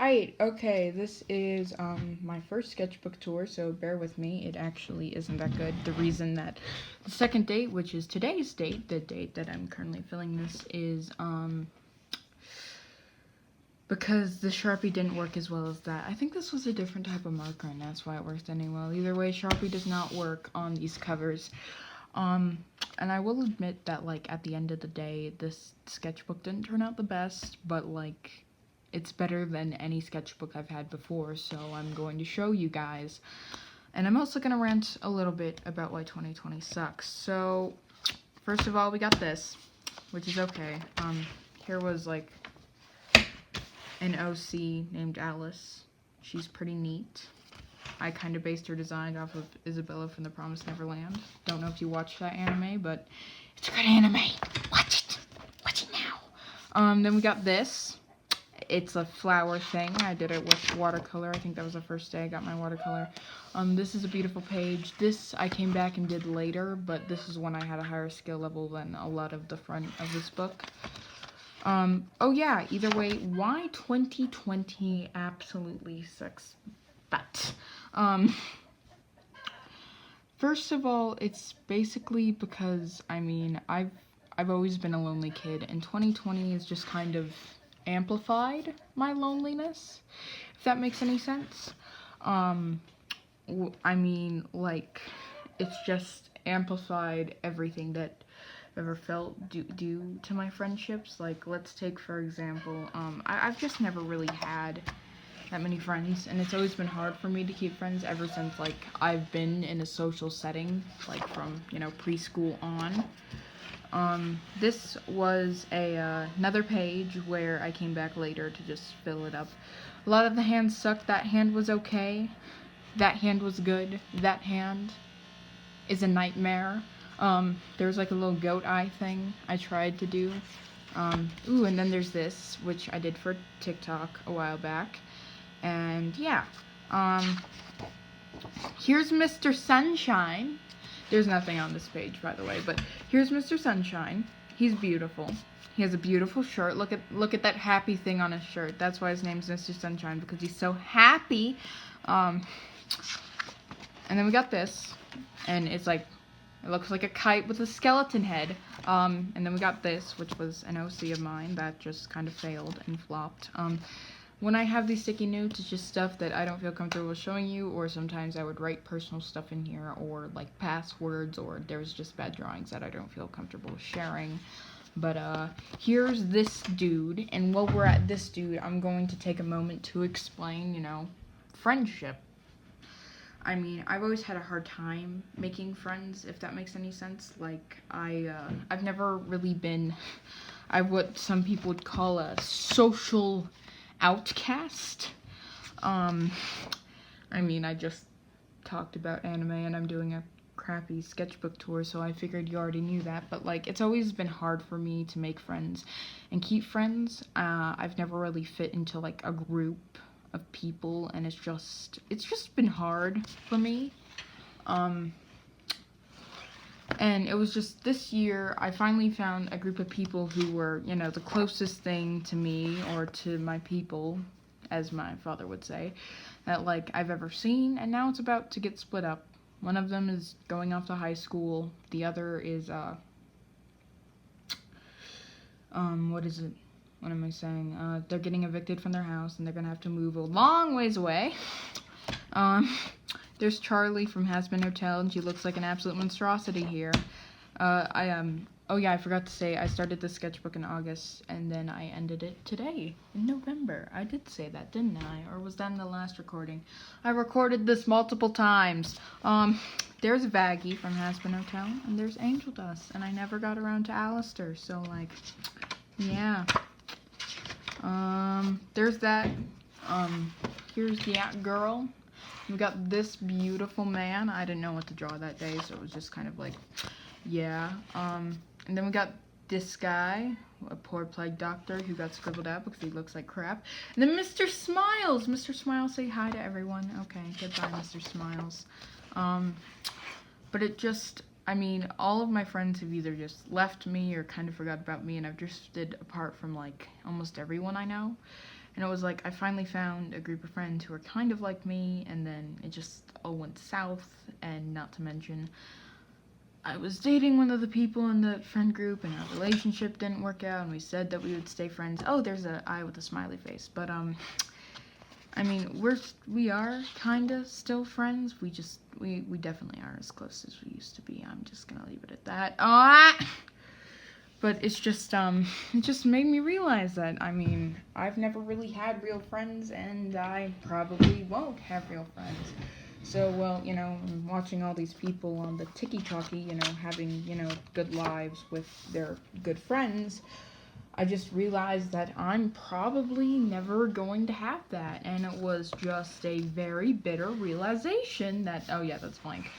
Alright, okay, this is my first sketchbook tour, so bear with me. It actually isn't that good. The reason that the second date, which is today's date, the date that I'm currently filming this, is because the Sharpie didn't work as well as that. I think this was a different type of marker, and that's why it worked any well. Either way, Sharpie does not work on these covers. And I will admit that, like, at the end of the day, this sketchbook didn't turn out the best, but, like, it's better than any sketchbook I've had before, so I'm going to show you guys. And I'm also going to rant a little bit about why 2020 sucks. So, first of all, we got this, which is okay. Here was, like, an OC named Alice. She's pretty neat. I kind of based her design off of Isabella from The Promised Neverland. Don't know if you watched that anime, but it's a good anime. Watch it. Watch it now. Then we got this. It's a flower thing. I did it with watercolor. I think that was the first day I got my watercolor. This is a beautiful page. This I came back and did later, but this is when I had a higher skill level than a lot of the front of this book. Oh yeah, either way, why 2020 absolutely sucks butt. First of all, it's basically because, I mean, I've always been a lonely kid, and 2020 has just kind of amplified my loneliness, if that makes any sense. I mean, like, it's just amplified everything that I've ever felt due to my friendships. Like, let's take, for example, I've just never really had that many friends, and it's always been hard for me to keep friends ever since, like, I've been in a social setting, like, from, you know, preschool on. This was another page where I came back later to just fill it up. A lot of the hands sucked. That hand was okay. That hand was good. That hand is a nightmare. There was like a little goat eye thing I tried to do. Ooh, and then there's this, which I did for TikTok a while back. And yeah, here's Mr. Sunshine. There's nothing on this page, by the way, but here's Mr. Sunshine. He's beautiful. He has a beautiful shirt. Look at that happy thing on his shirt. That's why his name's Mr. Sunshine, because he's so happy. And then we got this, and it's like, it looks like a kite with a skeleton head. And then we got this, which was an OC of mine that just kind of failed and flopped. When I have these sticky notes, it's just stuff that I don't feel comfortable showing you, or sometimes I would write personal stuff in here, or like passwords, or there's just bad drawings that I don't feel comfortable sharing. But here's this dude, and while we're at this dude, I'm going to take a moment to explain, you know, friendship. I mean, I've always had a hard time making friends, if that makes any sense. Like, I've never really been, what some people would call a social outcast. I mean, I just talked about anime, and I'm doing a crappy sketchbook tour, so I figured you already knew that, but like, it's always been hard for me to make friends and keep friends. I've never really fit into like a group of people, and it's just been hard for me. And it was just this year, I finally found a group of people who were, you know, the closest thing to me, or to my people, as my father would say, that, like, I've ever seen, and now it's about to get split up. One of them is going off to high school, the other is, what is it? What am I saying? They're getting evicted from their house, and they're gonna have to move a long ways away. There's Charlie from Hazbin Hotel, and she looks like an absolute monstrosity here. Oh yeah, I forgot to say, I started the sketchbook in August, and then I ended it today, in November. I did say that, didn't I? Or was that in the last recording? I recorded this multiple times. There's Vaggie from Hazbin Hotel, and there's Angel Dust, and I never got around to Alistair, so, like, yeah. There's that. Here's the girl. We got this beautiful man. I didn't know what to draw that day, so it was just kind of like, yeah. And then we got this guy, a poor plague doctor who got scribbled out because he looks like crap. And then Mr. Smiles. Mr. Smiles, say hi to everyone. Okay, goodbye, Mr. Smiles. But it just, I mean, all of my friends have either just left me or kind of forgot about me, and I've drifted apart from, like, almost everyone I know. And it was like, I finally found a group of friends who were kind of like me, and then it just all went south, and not to mention, I was dating one of the people in the friend group, and our relationship didn't work out, and we said that we would stay friends. Oh, there's an eye with a smiley face, but, I mean, we are kinda still friends. We definitely aren't as close as we used to be. I'm just gonna leave it at that. But it's just, it just made me realize that, I mean, I've never really had real friends, and I probably won't have real friends. So, well, you know, watching all these people on the tiki-talkie, you know, having, you know, good lives with their good friends, I just realized that I'm probably never going to have that, and it was just a very bitter realization that, oh yeah, that's blank,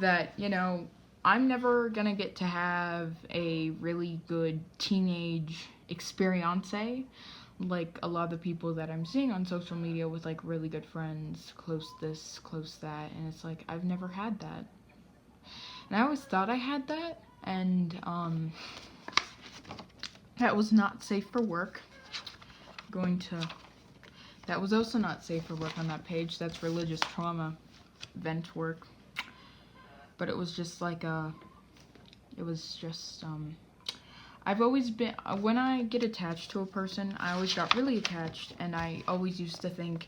that, you know, I'm never gonna get to have a really good teenage experience, like a lot of the people that I'm seeing on social media with, like, really good friends, close this, close that, and it's like, I've never had that. And I always thought I had that, and, that was not safe for work. That was also not safe for work on that page. That's religious trauma vent work. But it was just like I've always been, when I get attached to a person, I always got really attached, and I always used to think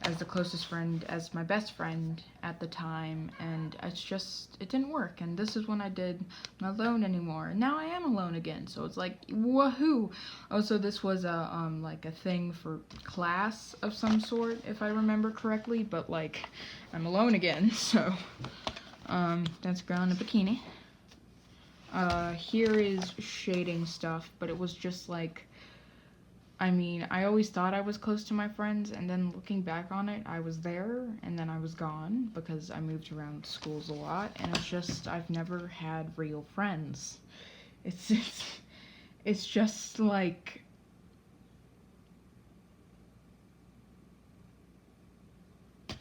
as the closest friend, as my best friend at the time, and it didn't work, and this is when I did I'm not alone anymore, and now I am alone again, so it's like, woohoo! Also, this was like a thing for class of some sort, if I remember correctly, but, like, I'm alone again, so, that's a girl in a bikini. Here is shading stuff, but it was just like, I mean, I always thought I was close to my friends, and then looking back on it, I was there, and then I was gone, because I moved around schools a lot, and it's just, I've never had real friends. It's just like,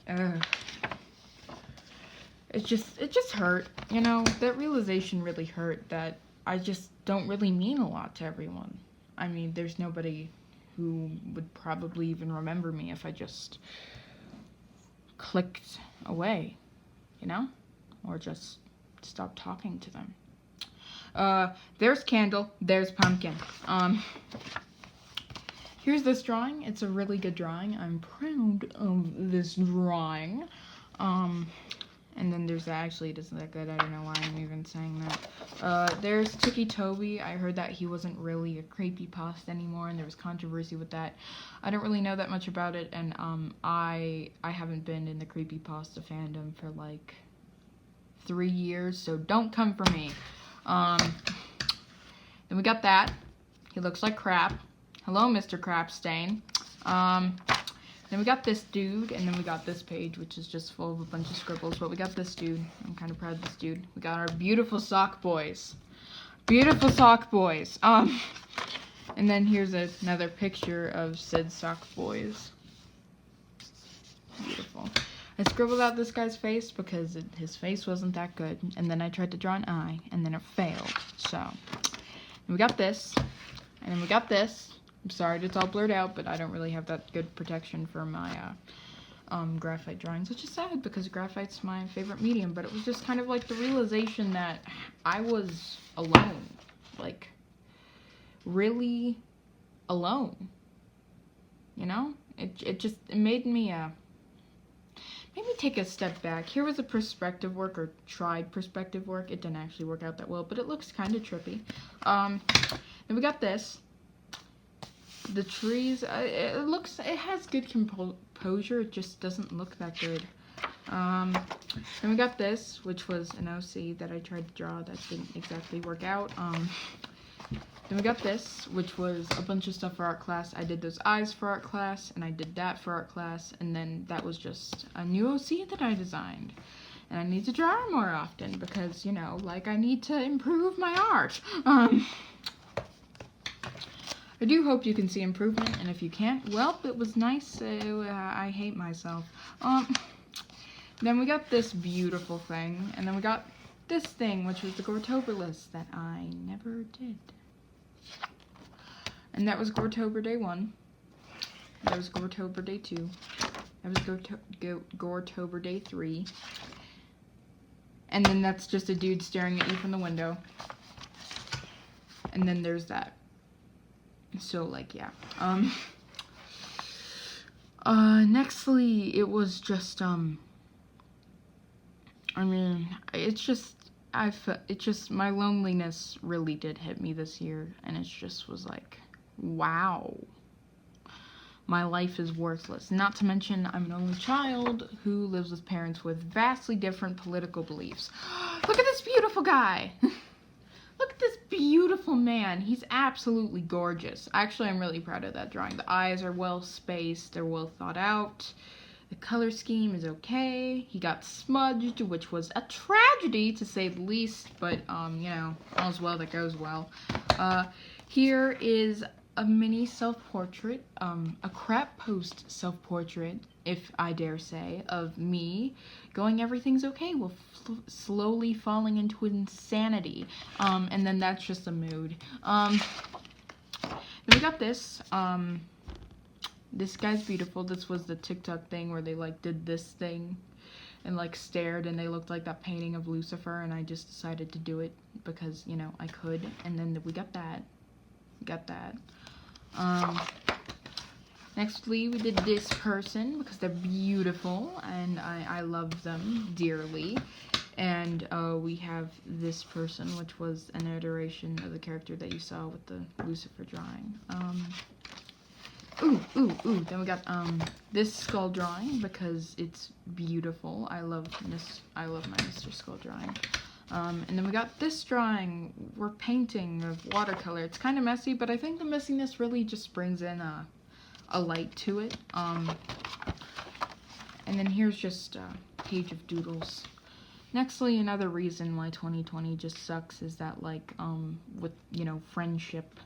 it just hurt, you know, that realization really hurt, that I just don't really mean a lot to everyone. I mean, there's nobody who would probably even remember me if I just clicked away, you know? Or just stopped talking to them. There's candle, there's pumpkin. Here's this drawing. It's a really good drawing. I'm proud of this drawing. And then there's actually, it isn't that good. I don't know why I'm even saying that. There's Tiki Toby. I heard that he wasn't really a creepypasta anymore, and there was controversy with that. I don't really know that much about it, and I haven't been in the creepypasta fandom for like 3 years, so don't come for me. Then we got that. He looks like crap. Hello, Mr. Crapstain. Then we got this dude, and then we got this page, which is just full of a bunch of scribbles, but we got this dude. I'm kind of proud of this dude. We got our beautiful sock boys. Beautiful sock boys. And then here's another picture of said sock boys. Beautiful. I scribbled out this guy's face because his face wasn't that good, and then I tried to draw an eye, and then it failed. So, and we got this, and then we got this. I'm sorry it's all blurred out, but I don't really have that good protection for my graphite drawings, which is sad because graphite's my favorite medium, but it was just kind of like the realization that I was alone, like, really alone, you know? It made me take a step back. Here was a perspective work, or tried perspective work. It didn't actually work out that well, but it looks kind of trippy. Then we got this. The trees, it has good composure, it just doesn't look that good. Then we got this, which was an OC that I tried to draw that didn't exactly work out. Then we got this, which was a bunch of stuff for art class. I did those eyes for art class, and I did that for art class, and then that was just a new OC that I designed. And I need to draw more often because, you know, like, I need to improve my art. I do hope you can see improvement, and if you can't, well, it was nice. I hate myself. Then we got this beautiful thing, and then we got this thing, which was the Gortober list that I never did. And that was Goretober Day 1. That was Goretober Day 2. That was Goretober Day 3. And then that's just a dude staring at you from the window. And then there's that. So, like, yeah. Nextly, it was just, I mean, it's just, my loneliness really did hit me this year. And it just was like, wow. My life is worthless. Not to mention, I'm an only child who lives with parents with vastly different political beliefs. Look at this beautiful guy. Look at this beautiful man. He's absolutely gorgeous. Actually, I'm really proud of that drawing. The eyes are well spaced. They're well thought out. The color scheme is okay. He got smudged, which was a tragedy to say the least. But, you know, all's well that goes well. Here is a mini self-portrait, a crap post self-portrait, if I dare say, of me going everything's okay while slowly falling into insanity. And then that's just a mood. Then we got this. This guy's beautiful. This was the TikTok thing where they like did this thing and like stared and they looked like that painting of Lucifer, and I just decided to do it because, you know, I could. And then we got that. Nextly, we did this person because they're beautiful and I love them dearly. And we have this person, which was an iteration of the character that you saw with the Lucifer drawing. Then we got this skull drawing because it's beautiful. I love my Mr. Skull drawing. And then we got this drawing. We're painting of watercolor. It's kind of messy, but I think the messiness really just brings in a light to it. And then here's just a page of doodles. Nextly, another reason why 2020 just sucks is that, like, with, you know, friendship.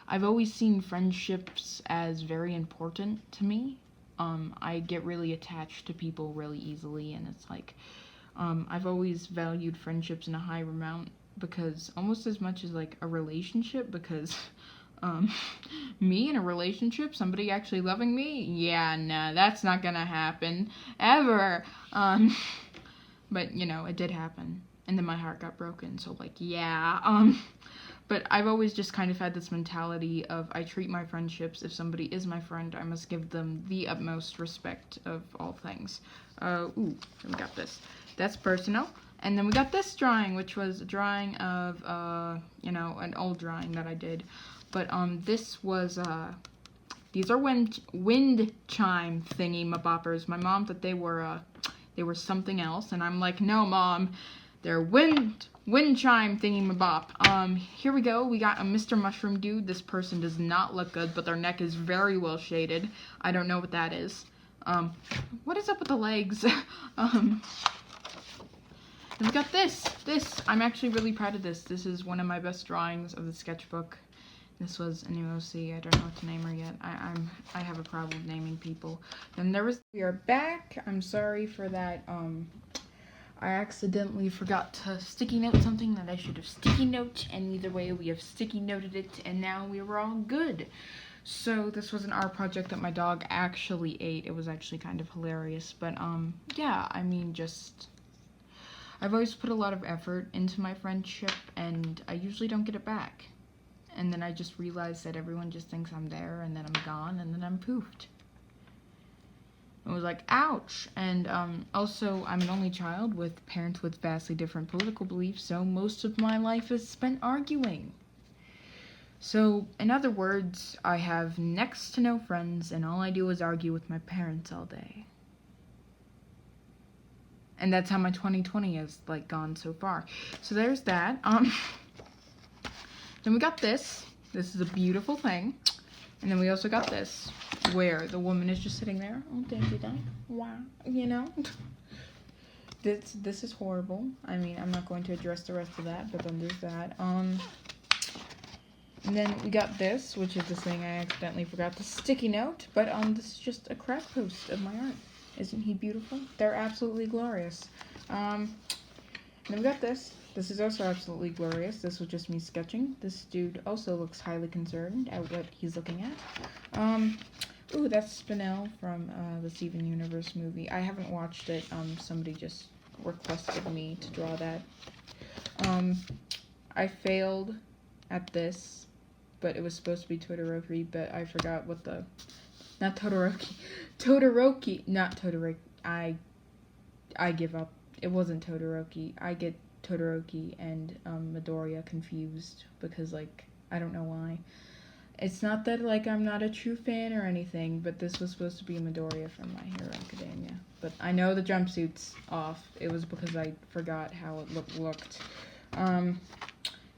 I've always seen friendships as very important to me. I get really attached to people really easily, and it's like, I've always valued friendships in a higher amount because almost as much as like a relationship, because me in a relationship, somebody actually loving me, yeah, no, that's not gonna happen ever. But you know, it did happen, and then my heart got broken, so like, yeah. But I've always just kind of had this mentality of I treat my friendships, if somebody is my friend, I must give them the utmost respect of all things. Then we got this. That's personal. And then we got this drawing, which was a drawing of, you know, an old drawing that I did. But, this was, these are wind chime thingy-maboppers. My mom thought they were something else. And I'm like, no, Mom, they're wind chime thingy-mabop. Here we go. We got a Mr. Mushroom dude. This person does not look good, but their neck is very well shaded. I don't know what that is. What is up with the legs? Then we got this. I'm actually really proud of this. This is one of my best drawings of the sketchbook. This was a new OC. I don't know what to name her yet. I have a problem naming people. Then we are back. I'm sorry for that. I accidentally forgot to sticky note something that I should have sticky note, and either way we have sticky noted it, and now we were all good. So this was an art project that my dog actually ate. It was actually kind of hilarious, but yeah, I mean, just I've always put a lot of effort into my friendship, and I usually don't get it back. And then I just realized that everyone just thinks I'm there, and then I'm gone, and then I'm poofed. It was like, ouch. And also, I'm an only child with parents with vastly different political beliefs, so most of my life is spent arguing. So, in other words, I have next to no friends, and all I do is argue with my parents all day. And that's how my 2020 has, like, gone so far. So there's that. Then we got this. This is a beautiful thing. And then we also got this, where the woman is just sitting there. Oh, thank you, Dad. Wow. You know? This is horrible. I mean, I'm not going to address the rest of that, but then there's that. And then we got this, which is this thing I accidentally forgot the sticky note. But this is just a crap post of my art. Isn't he beautiful? They're absolutely glorious. Then we got this. This is also absolutely glorious. This was just me sketching. This dude also looks highly concerned at what he's looking at. Ooh, that's Spinel from the Steven Universe movie. I haven't watched it. Somebody just requested me to draw that. I failed at this, but it was supposed to be Todoroki, but I forgot what the... Not Todoroki. Todoroki. Not Todoroki. I give up. It wasn't Todoroki. I get Todoroki and Midoriya confused because, like, I don't know why. It's not that, like, I'm not a true fan or anything, but this was supposed to be Midoriya from My Hero Academia. But I know the jumpsuit's off. It was because I forgot how it looked.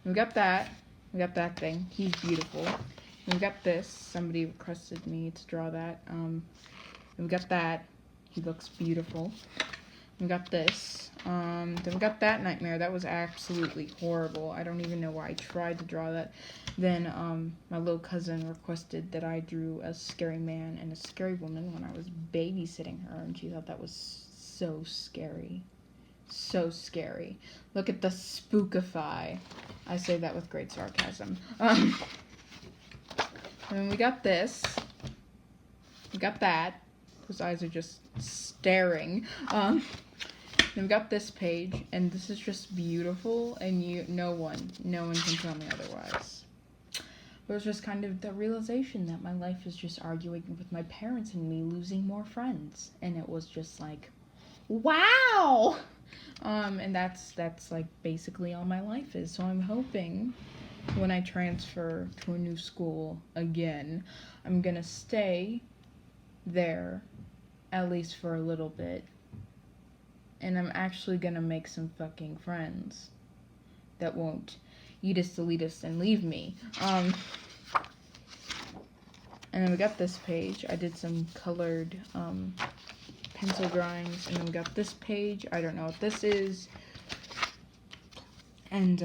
We got that. We got that thing. He's beautiful. And we got this. Somebody requested me to draw that. And we got that. He looks beautiful. We got this. Then we got that nightmare. That was absolutely horrible. I don't even know why I tried to draw that. Then my little cousin requested that I drew a scary man and a scary woman when I was babysitting her, and she thought that was so scary. So scary. Look at the spookify. I say that with great sarcasm. And we got this. We got that. Those eyes are just staring. Then we got this page, and this is just beautiful, and no one can tell me otherwise. It was just kind of the realization that my life is just arguing with my parents and me losing more friends, and it was just like, wow. And that's like basically all my life is. So I'm hoping when I transfer to a new school again, I'm gonna stay there at least for a little bit, and I'm actually gonna make some fucking friends that won't eat us, delete us, and leave me. And then we got this page. I did some colored pencil drawings, and then we got this page. I don't know what this is. And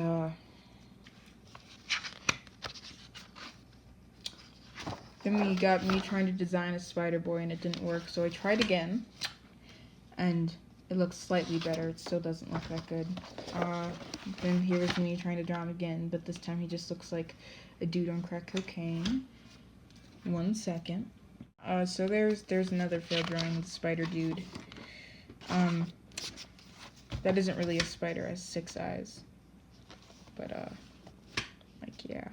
then we got me trying to design a spider boy, and it didn't work, so I tried again, and it looks slightly better. It still doesn't look that good. Then here was me trying to draw him again, but this time he just looks like a dude on crack cocaine. 1 second. So there's another failed drawing of the spider dude. That isn't really a spider, it has 6 eyes. But, like, yeah.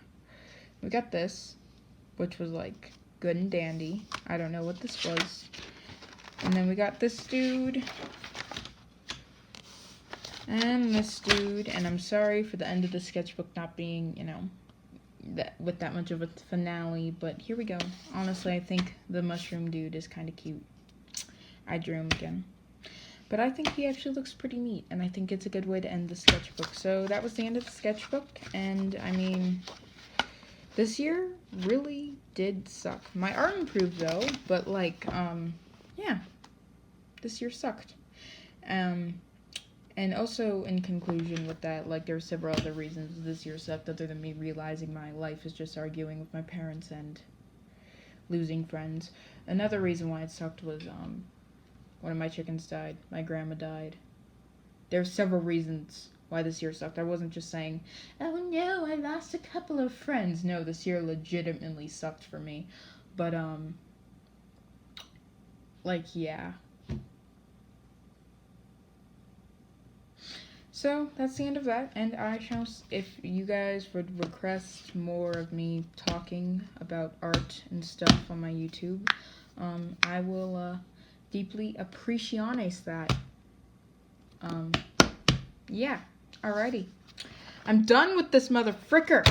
We got this, which was, like, good and dandy. I don't know what this was. And then we got this dude. And this dude. And I'm sorry for the end of the sketchbook not being, you know, with that much of a finale, but here we go. Honestly, I think the mushroom dude is kind of cute. I drew him again. But I think he actually looks pretty neat, and I think it's a good way to end the sketchbook. So that was the end of the sketchbook, and I mean, this year really did suck. My art improved though, but like, yeah, this year sucked. And also, in conclusion with that, like, there are several other reasons this year sucked other than me realizing my life is just arguing with my parents and losing friends. Another reason why it sucked was, one of my chickens died. My grandma died. There are several reasons why this year sucked. I wasn't just saying, oh no, I lost a couple of friends. No, this year legitimately sucked for me. But, like, yeah. So, that's the end of that, and I shall, if you guys would request more of me talking about art and stuff on my YouTube, I will, deeply appreciate that. Yeah, alrighty. I'm done with this mother fricker.